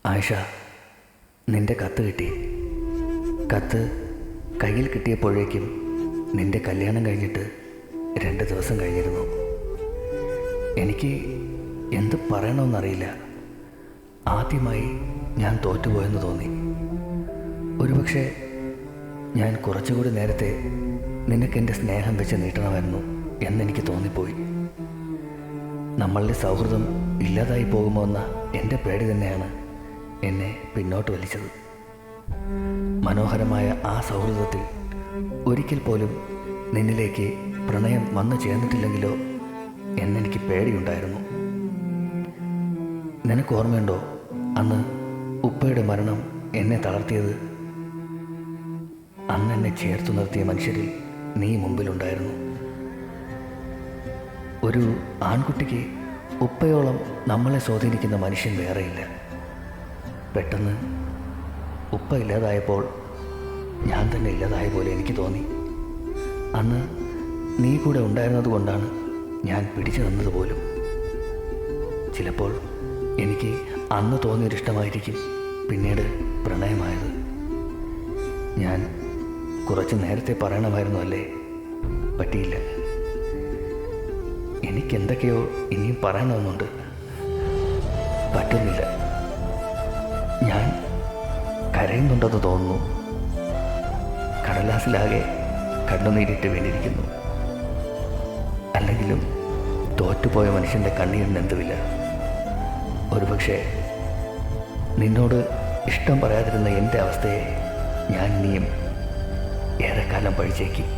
ആയിഷ, നിന്റെ കത്ത് കിട്ടി. കത്ത് കയ്യിൽ കിട്ടിയപ്പോഴേക്കും നിന്റെ കല്യാണം കഴിഞ്ഞിട്ട് 2 ദിവസം കഴിഞ്ഞിരുന്നു. എനിക്ക് എന്ത് പറയണമെന്നറിയില്ല. ആദ്യമായി ഞാൻ തോറ്റുപോയെന്ന് തോന്നി. ഒരുപക്ഷെ ഞാൻ കുറച്ചുകൂടി നേരത്തെ നിനക്കെൻ്റെ സ്നേഹം വെച്ച് നീട്ടണമായിരുന്നു എന്നെനിക്ക് തോന്നിപ്പോയി. നമ്മളുടെ സൗഹൃദം ഇല്ലാതായി പോകുമോ എന്ന എൻ്റെ പേടി തന്നെയാണ് എന്നെ പിന്നോട്ട് വലിച്ചത്. മനോഹരമായ ആ സൗഹൃദത്തിൽ ഒരിക്കൽ പോലും നിന്നിലേക്ക് പ്രണയം വന്നു ചേർന്നിട്ടില്ലെങ്കിലോ എന്നെനിക്ക് പേടിയുണ്ടായിരുന്നു. നിനക്ക് ഓർമ്മയുണ്ടോ അന്ന് ഉപ്പയുടെ മരണം എന്നെ തളർത്തിയത്? അന്ന് എന്നെ ചേർത്തു നിർത്തിയ മനുഷ്യരിൽ നീ മുമ്പിലുണ്ടായിരുന്നു. ഒരു ആൺകുട്ടിക്ക് ഉപ്പയോളം നമ്മളെ സ്വാധീനിക്കുന്ന മനുഷ്യൻ വേറെയില്ല. പെട്ടെന്ന് ഉപ്പ ഇല്ലാതായപ്പോൾ ഞാൻ തന്നെ ഇല്ലാതായ പോലെ എനിക്ക് തോന്നി. അന്ന് നീ കൂടെ ഉണ്ടായിരുന്നത് കൊണ്ടാണ് ഞാൻ പിടിച്ചു നിന്നത് പോലും. ചിലപ്പോൾ എനിക്ക് അന്ന് തോന്നിയൊരിഷ്ടമായിരിക്കും പിന്നീട് പ്രണയമായത്. ഞാൻ കുറച്ച് നേരത്തെ പറയണമായിരുന്നു അല്ലേ? പറ്റിയില്ല. എനിക്കെന്തൊക്കെയോ ഇനിയും പറയണമെന്നുണ്ട്, പറ്റുന്നില്ല. ഞാൻ കരയുന്നുണ്ടെന്ന് തോന്നുന്നു. കടലാസിലാകെ കണ്ണുനീരിട്ട് വീണിരിക്കുന്നു. അല്ലെങ്കിലും തോറ്റുപോയ മനുഷ്യൻ്റെ കണ്ണീരിന് എന്തുമില്ല. ഒരുപക്ഷെ നിന്നോട് ഇഷ്ടം പറയാതിരുന്ന എൻ്റെ അവസ്ഥയെ ഞാൻ ഇനിയും ഏറെക്കാലം പഴിച്ചേക്കും.